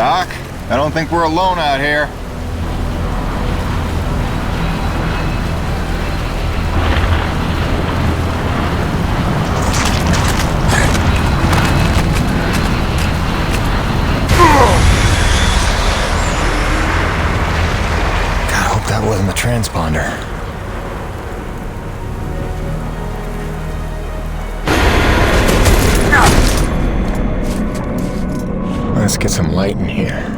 Doc, I don't think we're alone out here. God, I hope that wasn't the transponder. Let's get some light in here.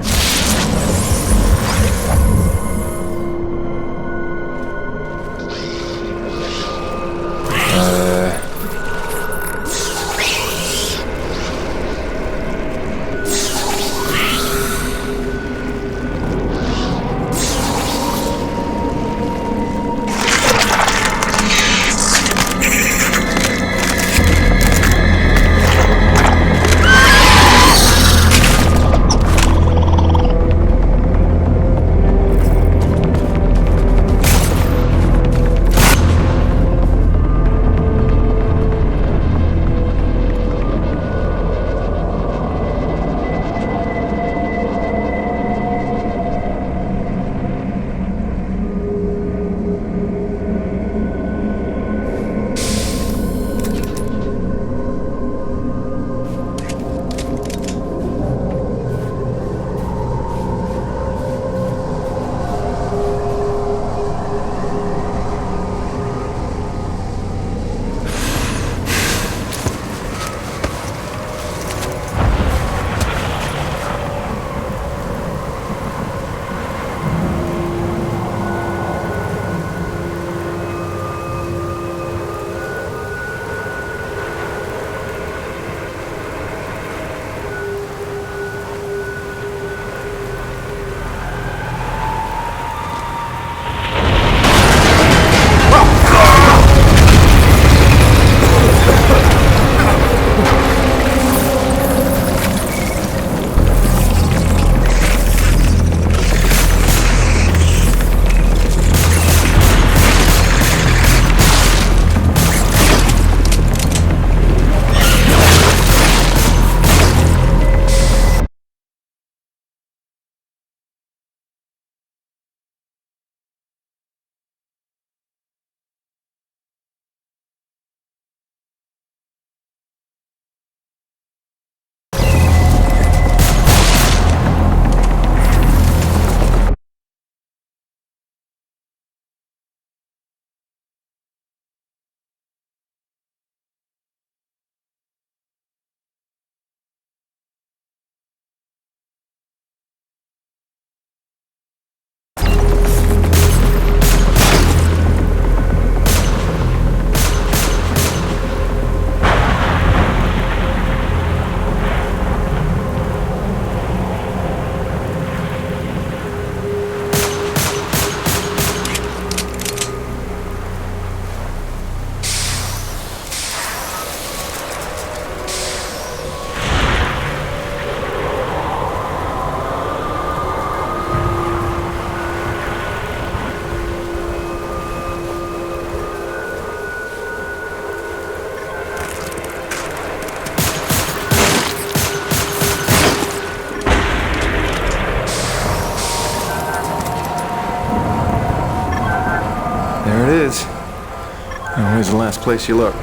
There it is. Now, where's the last place you look?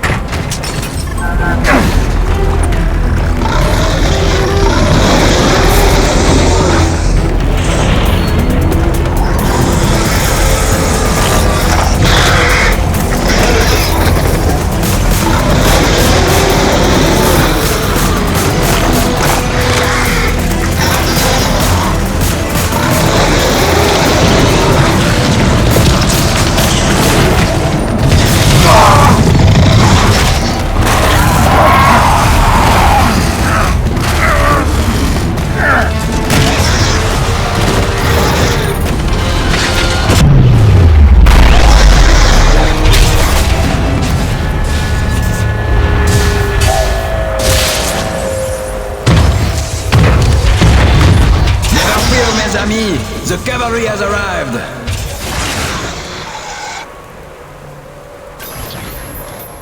The cavalry has arrived!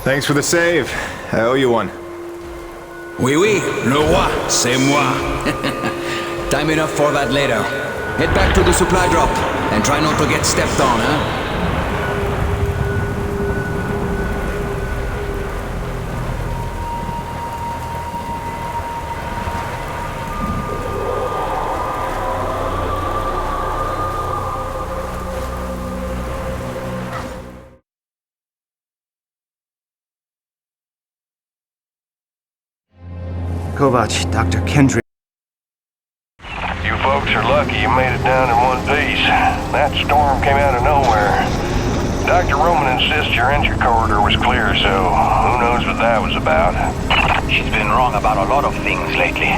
Thanks for the save. I owe you one. Oui, oui, le roi, c'est moi. Time enough for that later. Head back to the supply drop and try not to get stepped on, huh? Kovac, Dr. Kendrick. You folks are lucky you made it down in one piece. That storm came out of nowhere. Dr. Roman insists your entry corridor was clear, so who knows what that was about. She's been wrong about a lot of things lately.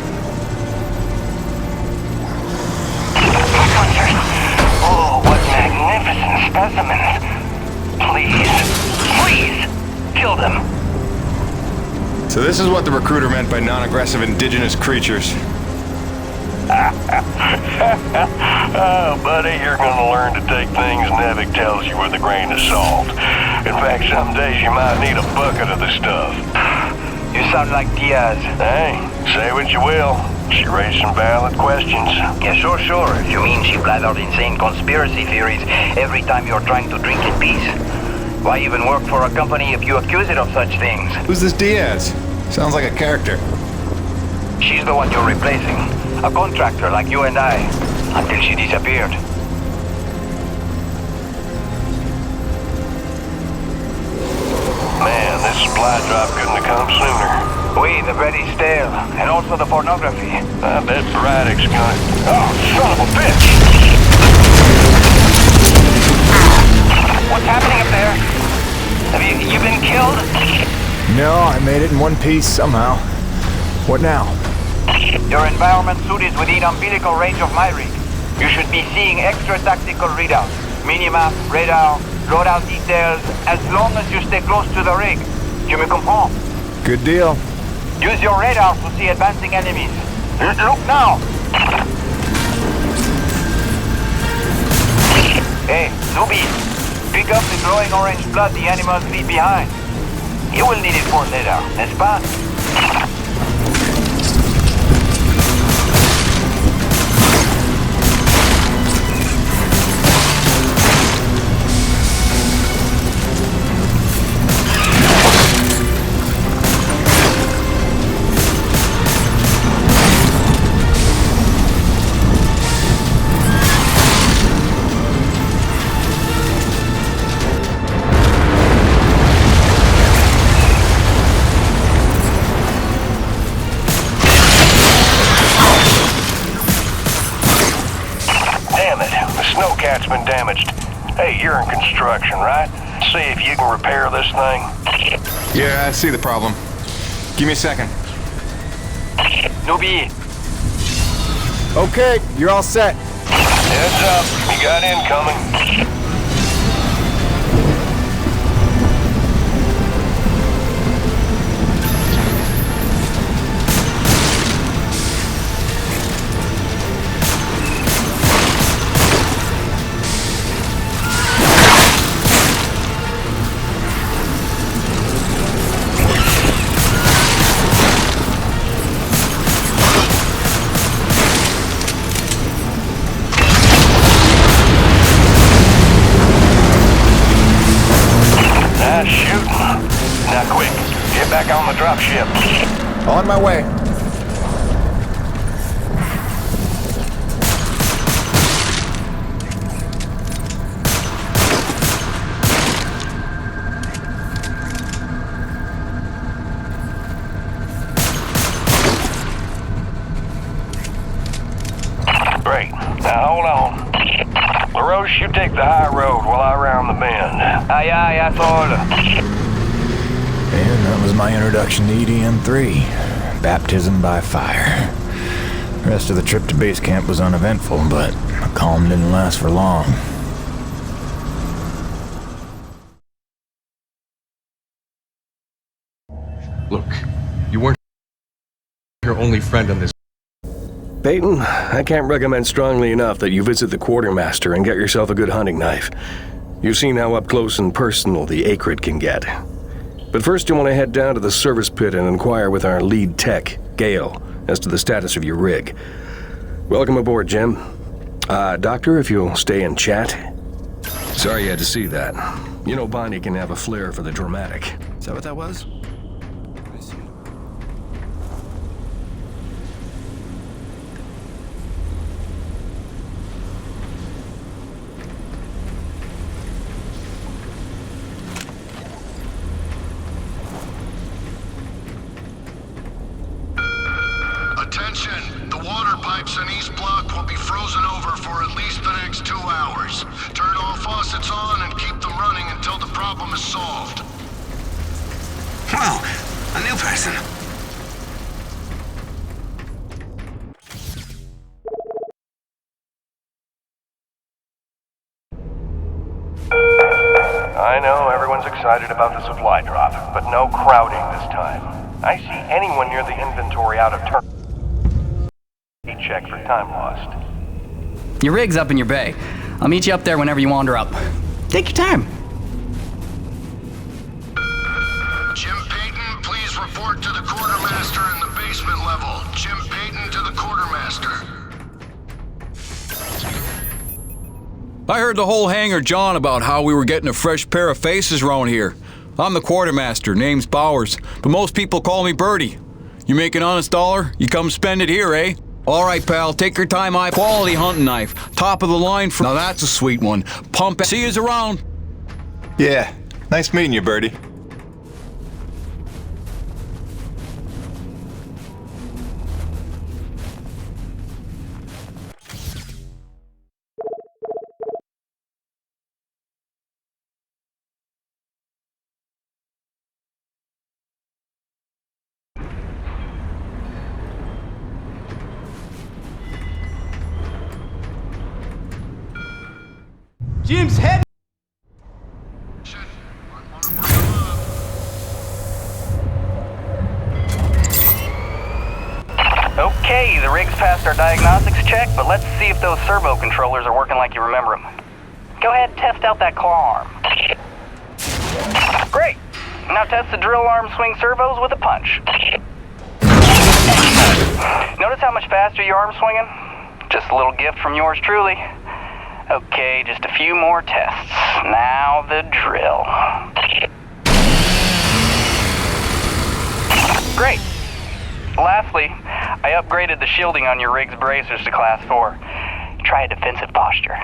Oh, what magnificent specimens. Please, kill them. So this is what the recruiter meant by non-aggressive indigenous creatures. Oh, buddy, you're gonna learn to take things Nevik tells you with a grain of salt. In fact, some days you might need a bucket of the stuff. You sound like Diaz. Hey, say what you will. She raised some valid questions. Yeah, sure. You mean she blathered insane conspiracy theories every time you're trying to drink in peace? Why even work for a company if you accuse it of such things? Who's this Diaz? Sounds like a character. She's the one you're replacing. A contractor like you and I. Until she disappeared. Man, this supply drop couldn't have come sooner. Oui, the bread is stale. And also the pornography. I bet Braddock's gonna... Oh, son of a bitch! What's happening up there? Have you been killed? No, I made it in one piece somehow. What now? Your environment suit is within umbilical range of my rig. You should be seeing extra tactical readouts. Minimap, radar, loadout details, as long as you stay close to the rig. Tu me comprends? Good deal. Use your radar to see advancing enemies. Look now! Hey, newbie. Pick up the glowing orange blood the animals leave behind. You will need it for later, n'est-ce pas? Snowcat's been damaged. Hey, you're in construction, right? See if you can repair this thing. Yeah, I see the problem. Give me a second. Newbie, Okay, you're all set. Heads up, you got incoming. Back on the dropship. On my way. Great. Now hold on. LaRoche, you take the high road while I round the bend. aye, asshole. And that was my introduction to EDM-3. Baptism by fire. The rest of the trip to base camp was uneventful, but the calm didn't last for long. Look, you weren't your only friend on this. Peyton, I can't recommend strongly enough that you visit the quartermaster and get yourself a good hunting knife. You've seen how up close and personal the acrid can get. But first you want to head down to the service pit and inquire with our lead tech, Gale, as to the status of your rig. Welcome aboard, Jim. Doctor, if you'll stay and chat. Sorry you had to see that. You know Bonnie can have a flair for the dramatic. Is that what that was? Attention! The water pipes in East Block will be frozen over for at least the next 2 hours. Turn all faucets on and keep them running until the problem is solved. Wow, a new person. I know everyone's excited about the supply drop, but no crowding this time. I see anyone near the inventory out of turn. Check for time lost. Your rig's up in your bay. I'll meet you up there whenever you wander up. Take your time. Jim Payton, please report to the quartermaster in the basement level. Jim Payton to the quartermaster. I heard the whole hangar John about how we were getting a fresh pair of faces around here. I'm the quartermaster, name's Bowers, but most people call me Birdie. You make an honest dollar, you come spend it here, eh? All right, pal, take your time, quality hunting knife. Top of the line for... Now that's a sweet one. Pump it. See yous around. Yeah, nice meeting you, Birdie. Jim's head. Okay, the rig's passed our diagnostics check, but let's see if those servo controllers are working like you remember them. Go ahead and test out that claw arm. Great. Now test the drill arm swing servos with a punch. Notice how much faster your arm's swinging? Just a little gift from yours truly. Okay, just a few more tests. Now the drill. Great. Lastly, I upgraded the shielding on your rig's bracers to Class 4. Try a defensive posture.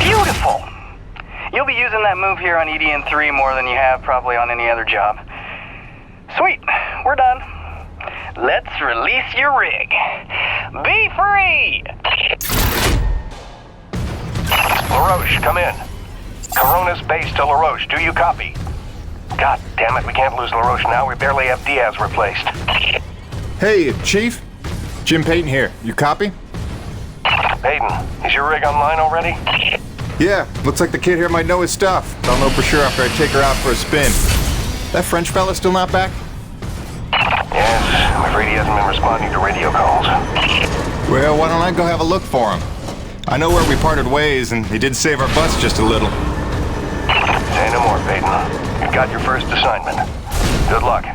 Beautiful. You'll be using that move here on EDN3 more than you have probably on any other job. Sweet, we're done. Let's release your rig. Be free! LaRoche, come in. Corona's base to LaRoche. Do you copy? God damn it, we can't lose LaRoche now. We barely have Diaz replaced. Hey, Chief. Jim Payton here. You copy? Payton, is your rig online already? Yeah, looks like the kid here might know his stuff. I'll know for sure after I take her out for a spin. That French fella still not back? Yes, I'm afraid he hasn't been responding to radio calls. Well, why don't I go have a look for him? I know where we parted ways, and he did save our butts just a little. Say no more, Payton. You've got your first assignment. Good luck.